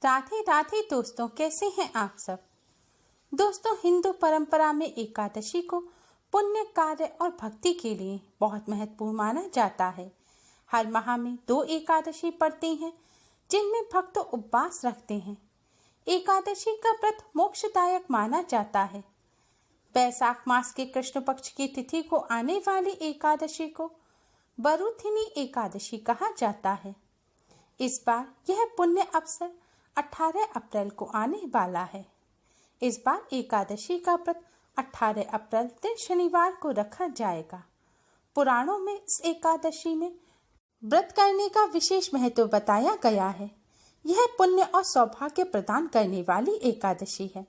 राधे राधे दोस्तों, कैसे हैं आप सब। दोस्तों, हिंदू परंपरा में एकादशी को पुण्य कार्य और भक्ति के लिए बहुत महत्वपूर्ण माना जाता है। हर माह में 2 एकादशी पड़ती हैं जिनमें भक्त उपवास रखते हैं। एकादशी का व्रत मोक्षदायक माना जाता है। वैशाख मास के कृष्ण पक्ष की तिथि को आने वाली एकादशी को बरुथिनी एकादशी कहा जाता है। इस बार यह पुण्य अवसर 18 अप्रैल को आने वाला है। इस बार एकादशी का व्रत 18 अप्रैल दिन शनिवार को रखा जाएगा। पुराणों में इस एकादशी में व्रत करने का विशेष महत्व बताया गया है। यह पुण्य और सौभाग्य प्रदान करने वाली एकादशी है।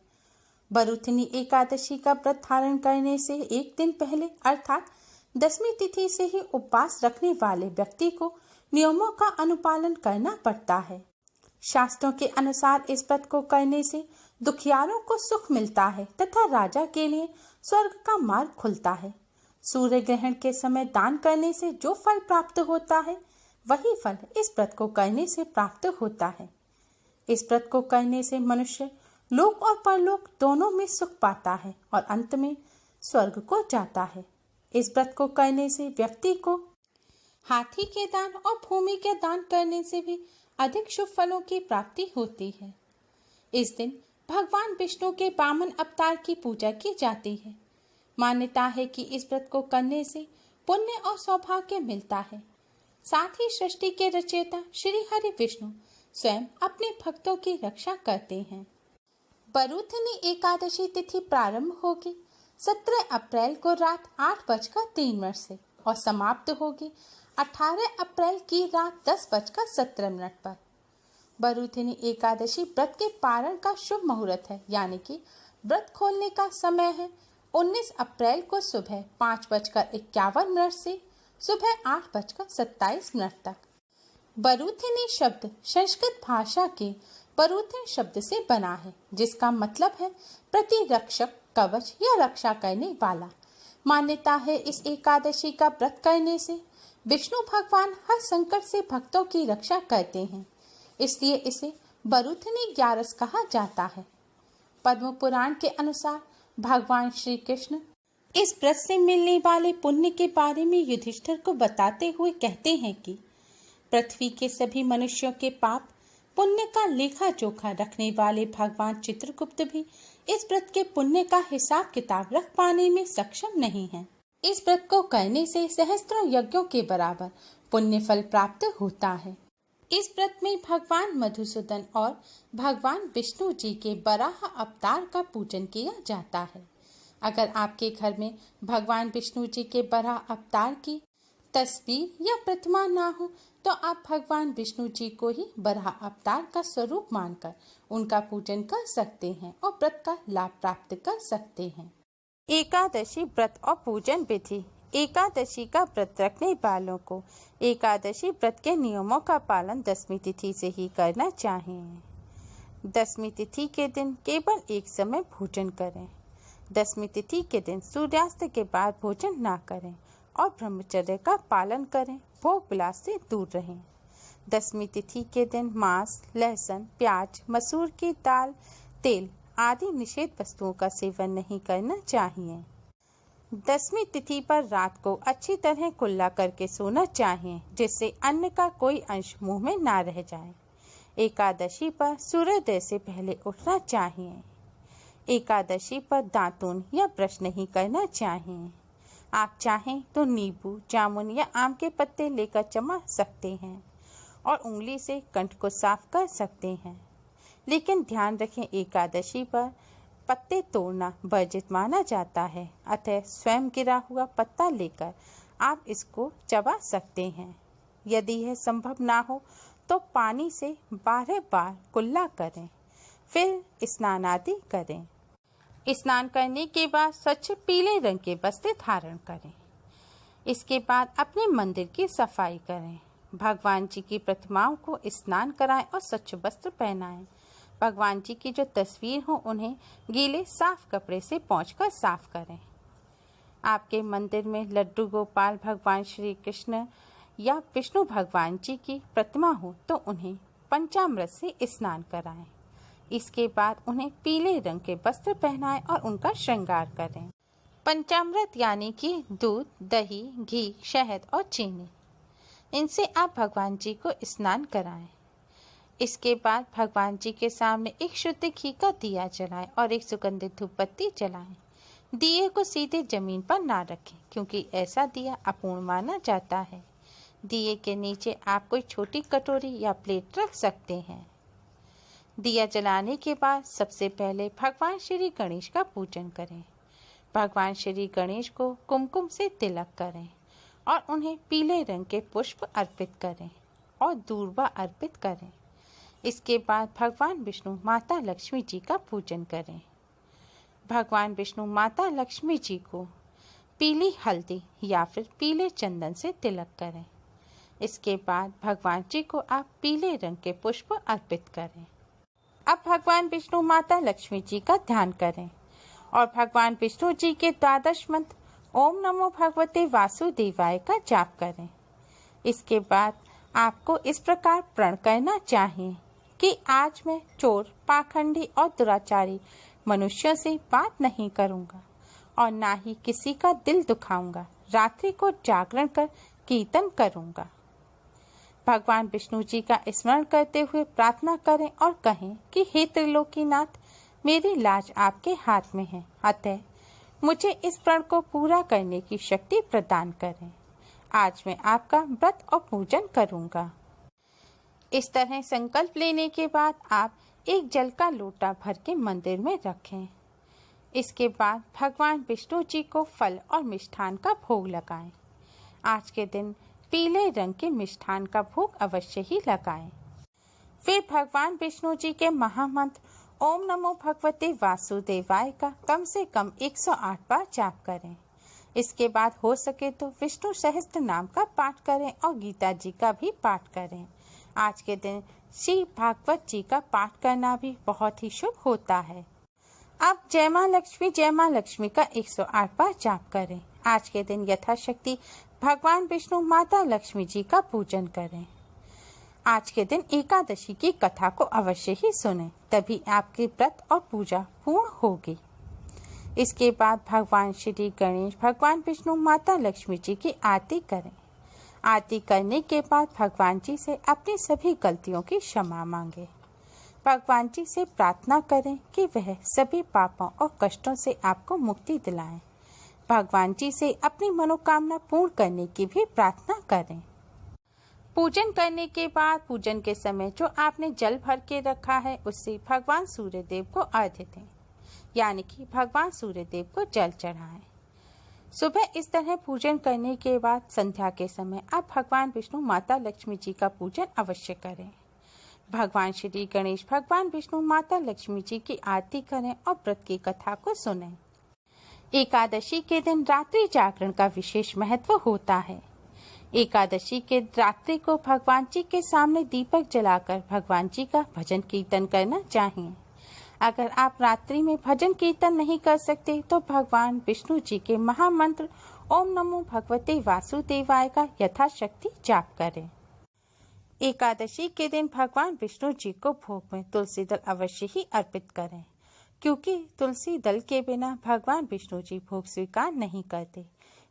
बरुथिनी एकादशी का व्रत धारण करने से एक दिन पहले अर्थात 10वीं तिथि से ही उपवास रखने वाले व्यक्ति को नियमों का अनुपालन करना पड़ता है। शास्त्रों के अनुसार इस व्रत को करने से दुखियारों को सुख मिलता है तथा राजा के लिए स्वर्ग का मार्ग खुलता है। सूर्य ग्रहण के समय दान करने से जो फल प्राप्त होता है वही फल इस व्रत को करने से प्राप्त होता है। इस व्रत को करने से मनुष्य लोक और परलोक दोनों में सुख पाता है और अंत में स्वर्ग को जाता है। इस व्रत को करने से व्यक्ति को हाथी के दान और भूमि के दान करने से भी अधिक शुभ फलों की प्राप्ति होती है। इस दिन भगवान विष्णु के वामन अवतार की पूजा की जाती है। मान्यता है कि इस व्रत को करने से पुण्य और सौभाग्य मिलता है। साथ ही सृष्टि के रचयिता श्री हरि विष्णु स्वयं अपने भक्तों की रक्षा करते हैं। बरुथिनी एकादशी तिथि प्रारंभ होगी 17 अप्रैल को रात 8:03 से और समाप्त होगी 18 अप्रैल की रात 10:17 पर। बरुथिनी एकादशी व्रत के पारण का शुभ मुहूर्त है, यानी कि व्रत खोलने का समय है 19 अप्रैल को सुबह 5:51 से सुबह 8:27 तक। बरुथिनी शब्द संस्कृत भाषा के बरुथिन शब्द से बना है, जिसका मतलब है प्रतिरक्षक, कवच या रक्षा करने वाला। मान्यता है इस एकादशी का व्रत करने से विष्णु भगवान हर संकट से भक्तों की रक्षा करते हैं, इसलिए इसे बरुथिनी ग्यारस कहा जाता है। पद्म पुराण के अनुसार भगवान श्री कृष्ण इस व्रत से मिलने वाले पुण्य के बारे में युधिष्ठिर को बताते हुए कहते हैं कि पृथ्वी के सभी मनुष्यों के पाप पुण्य का लेखा जोखा रखने वाले भगवान चित्रगुप्त भी इस व्रत के पुण्य का हिसाब किताब रख पाने में सक्षम नहीं है। इस व्रत को करने से सहस्त्रों यज्ञों के बराबर पुण्य फल प्राप्त होता है। इस व्रत में भगवान मधुसूदन और भगवान विष्णु जी के वराह अवतार का पूजन किया जाता है। अगर आपके घर में भगवान विष्णु जी के वराह अवतार की तस्वीर या प्रतिमा ना हो तो आप भगवान विष्णु जी को ही वराह अवतार का स्वरूप मानकर उनका पूजन कर सकते हैं और व्रत का लाभ प्राप्त कर सकते हैं। एकादशी व्रत और पूजन विधि। एकादशी का व्रत रखने वालों को एकादशी व्रत के नियमों का पालन 10वीं तिथि से ही करना चाहिए। 10वीं तिथि के दिन केवल एक समय भोजन करें। 10वीं तिथि के दिन सूर्यास्त के बाद भोजन ना करें और ब्रह्मचर्य का पालन करें। भोग विलास से दूर रहें। 10वीं तिथि के दिन मांस, लहसुन, प्याज, मसूर की दाल, तेल आदि निषेध वस्तुओं का सेवन नहीं करना चाहिए। 10वीं तिथि पर रात को अच्छी तरह कुल्ला करके सोना चाहिए, जिससे अन्न का कोई अंश मुंह में ना रह जाए। एकादशी पर सूर्योदय से पहले उठना चाहिए। एकादशी पर दातून या ब्रश नहीं करना चाहिए। आप चाहें तो नींबू, जामुन या आम के पत्ते लेकर चबा सकते हैं और उंगली से कंठ को साफ कर सकते हैं, लेकिन ध्यान रखें एकादशी पर पत्ते तोड़ना वर्जित माना जाता है, अतः स्वयं गिरा हुआ पत्ता लेकर आप इसको चबा सकते हैं। यदि यह संभव ना हो तो पानी से 12 बार कुल्ला करें, फिर स्नान आदि करें। स्नान करने के बाद स्वच्छ पीले रंग के वस्त्र धारण करें। इसके बाद अपने मंदिर की सफाई करें। भगवान जी की प्रतिमाओं को स्नान कराएं और स्वच्छ वस्त्र पहनाएं। भगवान जी की जो तस्वीर हो उन्हें गीले साफ कपड़े से पोंछकर साफ करें। आपके मंदिर में लड्डू गोपाल, भगवान श्री कृष्ण या विष्णु भगवान जी की प्रतिमा हो तो उन्हें पंचामृत से स्नान कराएं। इसके बाद उन्हें पीले रंग के वस्त्र पहनाएं और उनका श्रृंगार करें। पंचामृत यानी कि दूध, दही, घी, शहद और चीनी, इनसे आप भगवान जी को स्नान कराएं। इसके बाद भगवान जी के सामने एक शुद्ध घी का दिया जलाएं और एक सुगंधित धूप बत्ती जलाएं। दिए को सीधे जमीन पर ना रखें, क्योंकि ऐसा दिया अपूर्ण माना जाता है। दिए के नीचे आप कोई छोटी कटोरी या प्लेट रख सकते हैं। दिया जलाने के बाद सबसे पहले भगवान श्री गणेश का पूजन करें। भगवान श्री गणेश को कुमकुम से तिलक करें और उन्हें पीले रंग के पुष्प अर्पित करें और दूर्वा अर्पित करें। इसके बाद भगवान विष्णु माता लक्ष्मी जी का पूजन करें। भगवान विष्णु माता लक्ष्मी जी को पीली हल्दी या फिर पीले चंदन से तिलक करें। इसके बाद भगवान जी को आप पीले रंग के पुष्प अर्पित करें। अब भगवान विष्णु माता लक्ष्मी जी का ध्यान करें और भगवान विष्णु जी के 12 मंत्र ओम नमो भगवते वासुदेवाय का जाप करें। इसके बाद आपको इस प्रकार प्रण करना चाहिए कि आज मैं चोर, पाखंडी और दुराचारी मनुष्यों से बात नहीं करूंगा और ना ही किसी का दिल दुखाऊंगा। रात्रि को जागरण कर कीर्तन करूंगा। भगवान विष्णु जी का स्मरण करते हुए प्रार्थना करें और कहें कि हे त्रिलोकीनाथ, मेरी लाज आपके हाथ में है, अतः मुझे इस प्रण को पूरा करने की शक्ति प्रदान करें। आज मैं आपका व्रत और पूजन करूंगा। इस तरह संकल्प लेने के बाद आप एक जल का लोटा भर के मंदिर में रखें। इसके बाद भगवान विष्णु जी को फल और मिष्ठान का भोग लगाएं। आज के दिन पीले रंग के मिष्ठान का भोग अवश्य ही लगाएं। फिर भगवान विष्णु जी के महामंत्र ओम नमो भगवते वासुदेवाय का कम से कम 108 बार जाप करें। इसके बाद हो सके तो विष्णु सहस्त्र नाम का पाठ करें और गीता जी का भी पाठ करें। आज के दिन श्री भागवत जी का पाठ करना भी बहुत ही शुभ होता है। अब जय मां लक्ष्मी का 108 बार जाप करें। आज के दिन यथाशक्ति भगवान विष्णु माता लक्ष्मी जी का पूजन करें। आज के दिन एकादशी की कथा को अवश्य ही सुनें, तभी आपकी व्रत और पूजा पूर्ण होगी। इसके बाद भगवान श्री गणेश, भगवान विष्णु, माता लक्ष्मी जी की आरती करें। आरती करने के बाद भगवान जी से अपनी सभी गलतियों की क्षमा मांगे। भगवान जी से प्रार्थना करें कि वह सभी पापों और कष्टों से आपको मुक्ति दिलाएं। भगवान जी से अपनी मनोकामना पूर्ण करने की भी प्रार्थना करें। पूजन करने के बाद पूजन के समय जो आपने जल भर के रखा है उससे भगवान सूर्यदेव को अर्घ्य दें, यानी कि भगवान सूर्यदेव को जल चढ़ाएं। सुबह इस तरह पूजन करने के बाद संध्या के समय आप भगवान विष्णु, माता लक्ष्मी जी का पूजन अवश्य करें। भगवान श्री गणेश, भगवान विष्णु, माता लक्ष्मी जी की आरती करें और व्रत की कथा को सुनें। एकादशी के दिन रात्रि जागरण का विशेष महत्व होता है। एकादशी के रात्रि को भगवान जी के सामने दीपक जलाकर भगवान जी का भजन कीर्तन करना चाहिए। अगर आप रात्रि में भजन कीर्तन नहीं कर सकते तो भगवान विष्णु जी के महामंत्र ओम नमो भगवते वासुदेवाय का यथाशक्ति जाप करें। एकादशी के दिन भगवान विष्णु जी को भोग में तुलसी दल अवश्य ही अर्पित करें, क्योंकि तुलसी दल के बिना भगवान विष्णु जी भोग स्वीकार नहीं करते।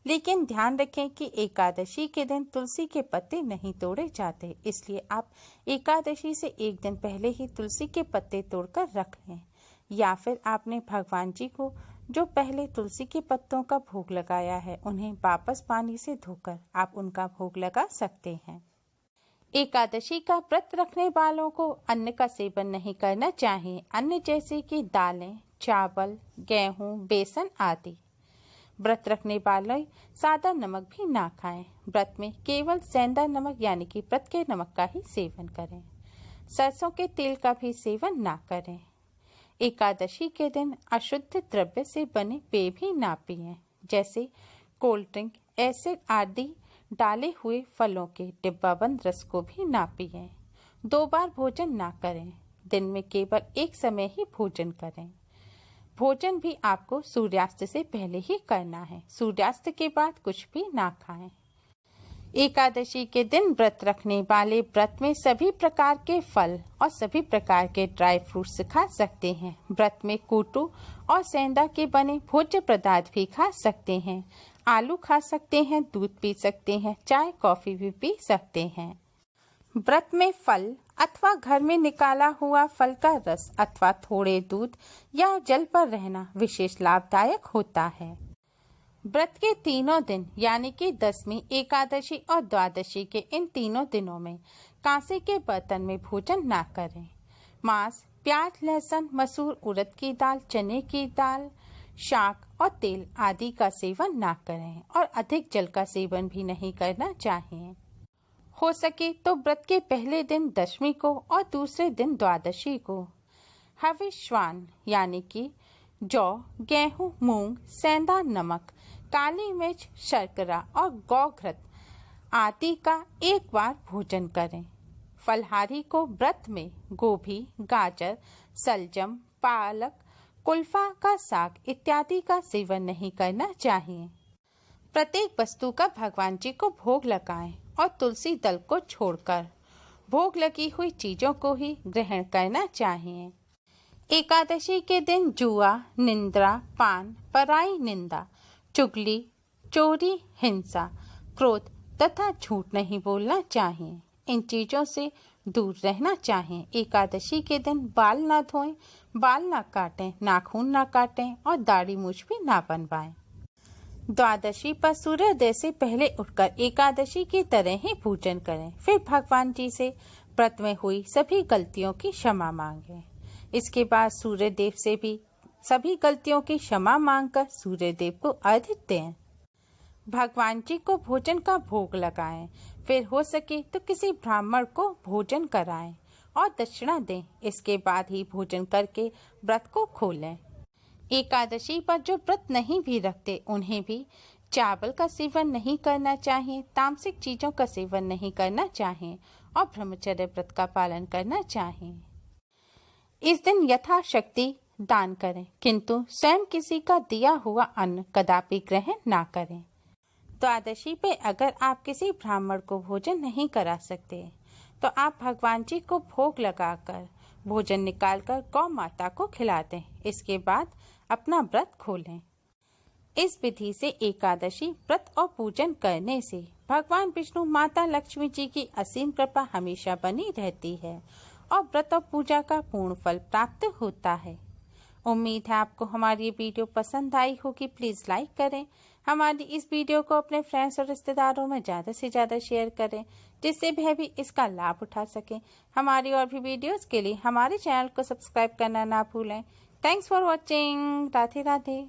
लेकिन ध्यान रखें कि एकादशी के दिन तुलसी के पत्ते नहीं तोड़े जाते, इसलिए आप एकादशी से एक दिन पहले ही तुलसी के पत्ते तोड़कर रख लें, या फिर आपने भगवान जी को जो पहले तुलसी के पत्तों का भोग लगाया है उन्हें वापस पानी से धोकर आप उनका भोग लगा सकते हैं। एकादशी का व्रत रखने वालों को अन्न का सेवन नहीं करना चाहिए। अन्न जैसे कि दालें, चावल, गेहूं, बेसन आदि। व्रत रखने वाले सादा नमक भी ना खाएं। व्रत में केवल सेंधा नमक यानी कि व्रत के नमक का ही सेवन करें। सरसों के तेल का भी सेवन ना करें। एकादशी के दिन अशुद्ध द्रव्य से बने पेय भी ना पिएं, जैसे कोल्ड ड्रिंक, एसिड आदि डाले हुए फलों के डिब्बाबंद रस को भी ना पिएं। 2 बार भोजन ना करें। दिन में केवल एक समय ही भोजन करें। भोजन भी आपको सूर्यास्त से पहले ही करना है। सूर्यास्त के बाद कुछ भी ना खाएं। एकादशी के दिन व्रत रखने वाले व्रत में सभी प्रकार के फल और सभी प्रकार के ड्राई फ्रूट्स खा सकते हैं। व्रत में कूटू और सेंधा के बने भोज्य पदार्थ भी खा सकते हैं। आलू खा सकते हैं, दूध पी सकते हैं, चाय कॉफी भी पी सकते हैं। व्रत में फल अथवा घर में निकाला हुआ फल का रस अथवा थोड़े दूध या जल पर रहना विशेष लाभदायक होता है। व्रत के तीनों दिन यानी कि दसवीं, एकादशी और द्वादशी के इन तीनों दिनों में कांसे के बर्तन में भोजन ना करें। मांस, प्याज, लहसुन, मसूर, उड़द की दाल, चने की दाल, शाक और तेल आदि का सेवन ना करें और अधिक जल का सेवन भी नहीं करना चाहिए। हो सके तो व्रत के पहले दिन दशमी को और दूसरे दिन द्वादशी को हविष्वान यानी कि जौ, गेहूं, मूंग, सेंधा, नमक, काली मिर्च, शर्करा और गौघृत आदि का एक बार भोजन करें। फलहारी को व्रत में गोभी, गाजर, सलजम, पालक, कुल्फा का साग इत्यादि का सेवन नहीं करना चाहिए। प्रत्येक वस्तु का भगवान जी को भोग लगाएं और तुलसी दल को छोड़कर भोग लगी हुई चीजों को ही ग्रहण करना चाहिए। एकादशी के दिन जुआ, निंद्रा, पान, पराई निंदा, चुगली, चोरी, हिंसा, क्रोध तथा झूठ नहीं बोलना चाहिए। इन चीजों से दूर रहना चाहिए। एकादशी के दिन बाल ना धोएं, बाल ना काटें, नाखून ना काटें और दाढ़ी मूछ भी ना बनवाएं। द्वादशी पर सूर्योदय से पहले उठकर एकादशी की तरह ही पूजन करें। फिर भगवान जी से व्रत में हुई सभी गलतियों की क्षमा मांगें। इसके बाद सूर्यदेव से भी सभी गलतियों की क्षमा मांगकर सूर्यदेव को अर्घ्य दें। भगवान जी को भोजन का भोग लगाएं। फिर हो सके तो किसी ब्राह्मण को भोजन कराएं और दक्षिणा दें। इसके बाद ही भोजन करके व्रत को खोलें। एकादशी पर जो व्रत नहीं भी रखते उन्हें भी चावल का सेवन नहीं करना चाहिए, तामसिक चीजों का सेवन नहीं करना चाहिए और ब्रह्मचर्य व्रत का पालन करना चाहिए। इस दिन यथाशक्ति दान करें, किंतु स्वयं किसी का दिया हुआ अन्न कदापि ग्रहण ना करें। द्वादशी पे अगर आप किसी ब्राह्मण को भोजन नहीं करा सकते तो आप भगवान जी को भोग लगाकर भोजन निकालकर गौ माता को खिला दें। इसके बाद अपना व्रत खोलें। इस विधि से एकादशी व्रत और पूजन करने से भगवान विष्णु, माता लक्ष्मी जी की असीम कृपा हमेशा बनी रहती है और व्रत और पूजा का पूर्ण फल प्राप्त होता है। उम्मीद है आपको हमारी ये वीडियो पसंद आई होगी। प्लीज लाइक करें। हमारी इस वीडियो को अपने फ्रेंड्स और रिश्तेदारों में ज्यादा से ज्यादा शेयर करें, जिससे वह भी इसका लाभ उठा सकें। हमारी और भी वीडियोस के लिए हमारे चैनल को सब्सक्राइब करना ना भूलें। Thanks for watching. Radhe Radhe.